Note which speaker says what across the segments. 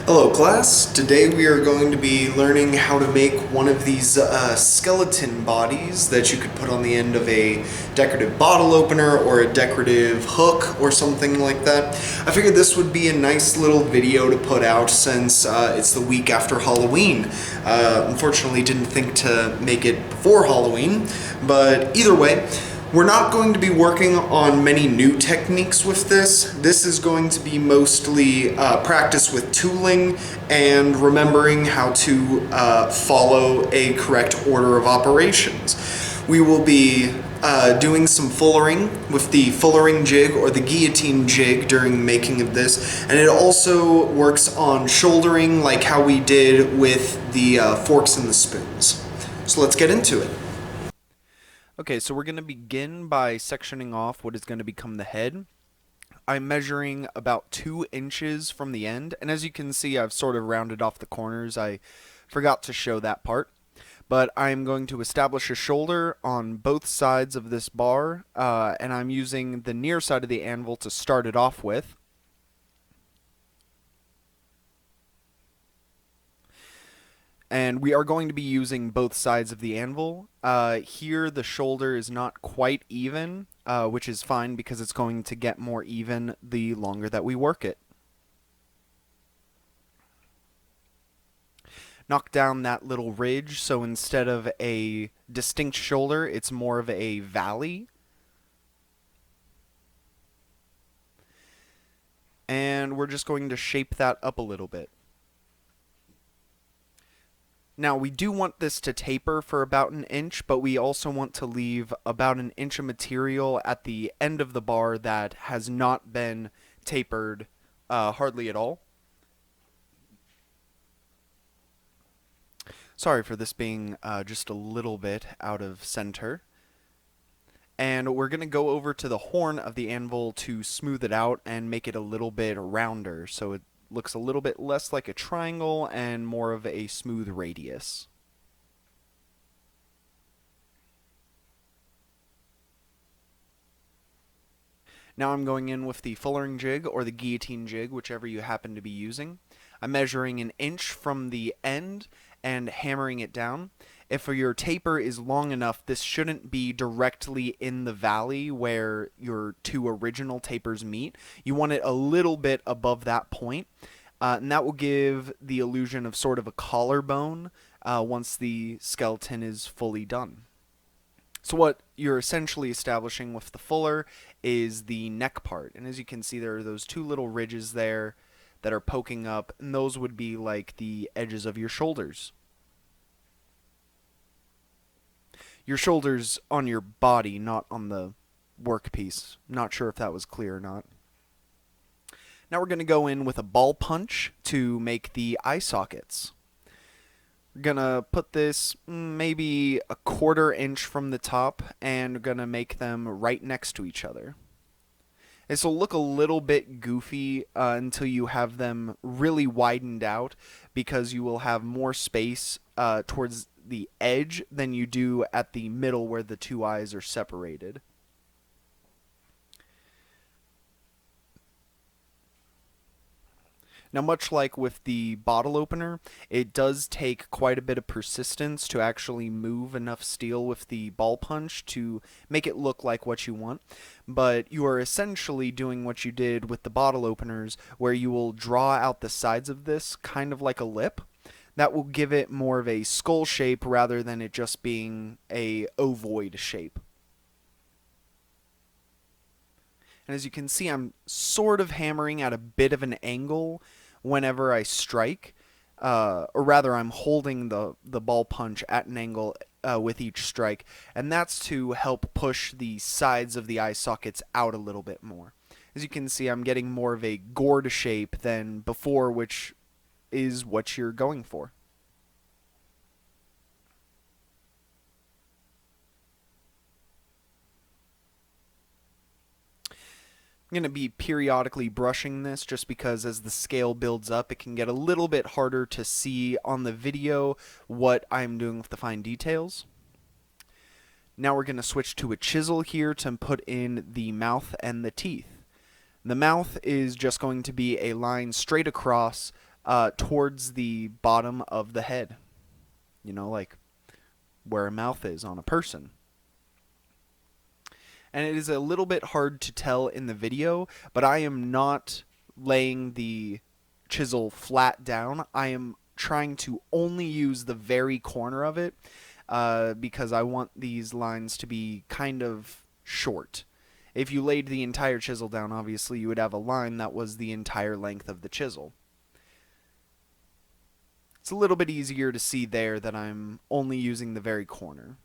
Speaker 1: Hello class, today we are going to be learning how to make one of these skeleton bodies that you could put on the end of a decorative bottle opener or a decorative hook or something like that. I figured this would be a nice little video to put out since it's the week after Halloween. Unfortunately didn't think to make it before Halloween, but either way, we're not going to be working on many new techniques with this. This is going to be mostly practice with tooling and remembering how to follow a correct order of operations. We will be doing some fullering with the fullering jig or the guillotine jig during making of this, and it also works on shouldering like how we did with the forks and the spoons. So let's get into it.
Speaker 2: Okay, so we're going to begin by sectioning off what is going to become the head. I'm measuring about 2 inches from the end, and as you can see, I've sort of rounded off the corners. I forgot to show that part. But I'm going to establish a shoulder on both sides of this bar, and I'm using the near side of the anvil to start it off with. And we are going to be using both sides of the anvil. Here the shoulder is not quite even, which is fine because it's going to get more even the longer that we work it. Knock down that little ridge, so instead of a distinct shoulder, it's more of a valley. And we're just going to shape that up a little bit. Now, we do want this to taper for about 1 inch, but we also want to leave about 1 inch of material at the end of the bar that has not been tapered hardly at all. Sorry for this being just a little bit out of center. And we're going to go over to the horn of the anvil to smooth it out and make it a little bit rounder, so it looks a little bit less like a triangle and more of a smooth radius. Now I'm going in with the fullering jig or the guillotine jig, whichever you happen to be using. I'm measuring 1 inch from the end and hammering it down. If your taper is long enough, this shouldn't be directly in the valley where your two original tapers meet. You want it a little bit above that point, and that will give the illusion of sort of a collarbone once the skeleton is fully done. So what you're essentially establishing with the fuller is the neck part. And as you can see, there are those two little ridges there that are poking up, and those would be like the edges of your shoulders. Your shoulders on your body, not on the workpiece. Not sure if that was clear or not. Now we're going to go in with a ball punch to make the eye sockets. We're going to put this maybe 1/4 inch from the top, and we're going to make them right next to each other. This will look a little bit goofy until you have them really widened out, because you will have more space towards the edge than you do at the middle where the two eyes are separated. Now, much like with the bottle opener, it does take quite a bit of persistence to actually move enough steel with the ball punch to make it look like what you want. But you are essentially doing what you did with the bottle openers, where you will draw out the sides of this kind of like a lip. That will give it more of a skull shape rather than it just being a ovoid shape. And as you can see, I'm sort of hammering at a bit of an angle whenever I strike, or rather I'm holding the ball punch at an angle with each strike, and that's to help push the sides of the eye sockets out a little bit more. As you can see, I'm getting more of a gourd shape than before, which is what you're going for. I'm going to be periodically brushing this just because as the scale builds up, it can get a little bit harder to see on the video what I'm doing with the fine details. Now we're going to switch to a chisel here to put in the mouth and the teeth. The mouth is just going to be a line straight across towards the bottom of the head. You know, like where a mouth is on a person. And it is a little bit hard to tell in the video, but I am not laying the chisel flat down. I am trying to only use the very corner of it because I want these lines to be kind of short. If you laid the entire chisel down, obviously you would have a line that was the entire length of the chisel. It's a little bit easier to see there that I'm only using the very corner.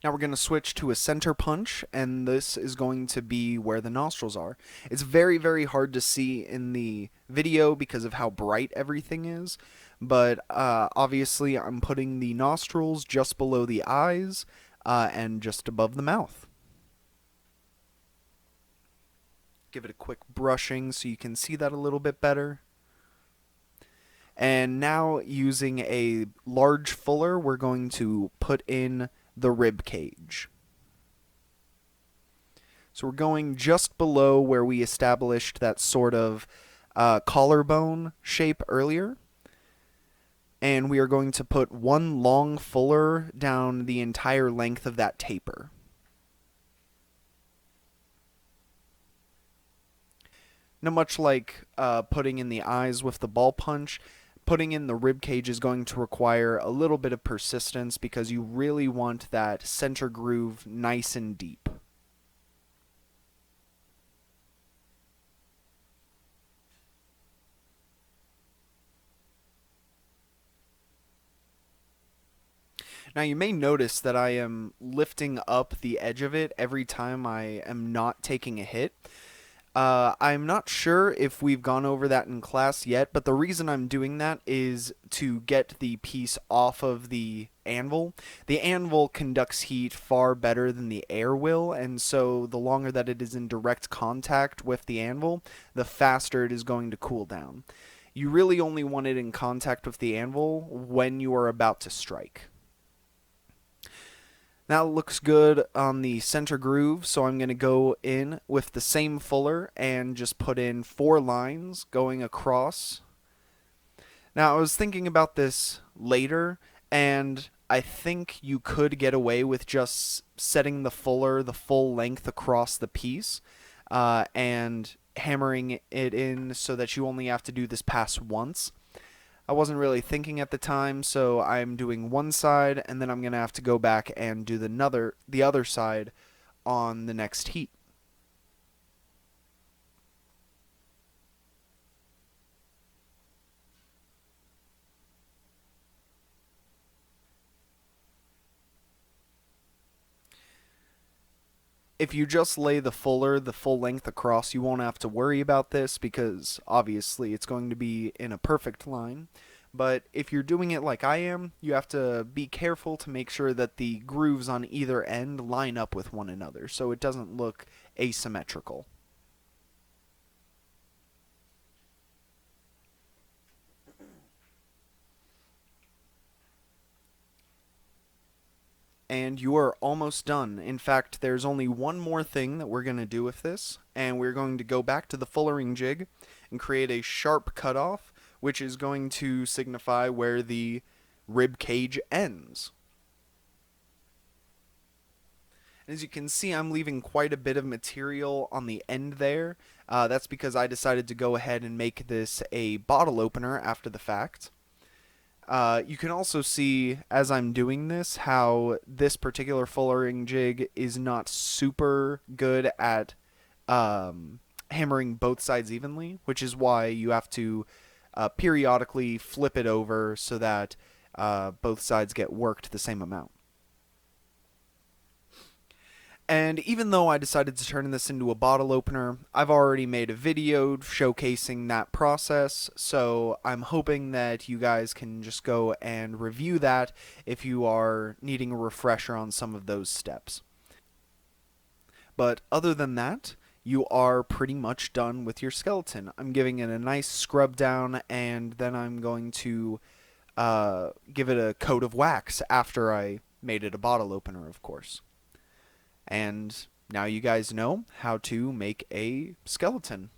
Speaker 2: Now we're going to switch to a center punch, and this is going to be where the nostrils are. It's very, very hard to see in the video because of how bright everything is, but obviously I'm putting the nostrils just below the eyes and just above the mouth. Give it a quick brushing so you can see that a little bit better. And now using a large fuller, we're going to put in the rib cage. So we're going just below where we established that sort of collarbone shape earlier. And we are going to put one long fuller down the entire length of that taper. Now, much like putting in the eyes with the ball punch, putting in the rib cage is going to require a little bit of persistence because you really want that center groove nice and deep. Now you may notice that I am lifting up the edge of it every time I am not taking a hit. I'm not sure if we've gone over that in class yet, but the reason I'm doing that is to get the piece off of the anvil. The anvil conducts heat far better than the air will, and so the longer that it is in direct contact with the anvil, the faster it is going to cool down. You really only want it in contact with the anvil when you are about to strike. That looks good on the center groove, so I'm going to go in with the same fuller and just put in 4 lines going across. Now, I was thinking about this later, and I think you could get away with just setting the fuller the full length across the piece and hammering it in so that you only have to do this pass once. I wasn't really thinking at the time, so I'm doing one side, and then I'm going to have to go back and do the other side on the next heat. If you just lay the fuller the full length across, you won't have to worry about this because obviously it's going to be in a perfect line. But if you're doing it like I am, you have to be careful to make sure that the grooves on either end line up with one another so it doesn't look asymmetrical. And you are almost done. In fact, there's only one more thing that we're going to do with this, and we're going to go back to the fullering jig and create a sharp cutoff, which is going to signify where the rib cage ends. As you can see, I'm leaving quite a bit of material on the end there. That's because I decided to go ahead and make this a bottle opener after the fact. You can also see, as I'm doing this, how this particular fullering jig is not super good at hammering both sides evenly, which is why you have to periodically flip it over so that both sides get worked the same amount. And even though I decided to turn this into a bottle opener, I've already made a video showcasing that process, so I'm hoping that you guys can just go and review that if you are needing a refresher on some of those steps. But other than that, you are pretty much done with your skeleton. I'm giving it a nice scrub down, and then I'm going to give it a coat of wax after I made it a bottle opener, of course. And now you guys know how to make a skeleton.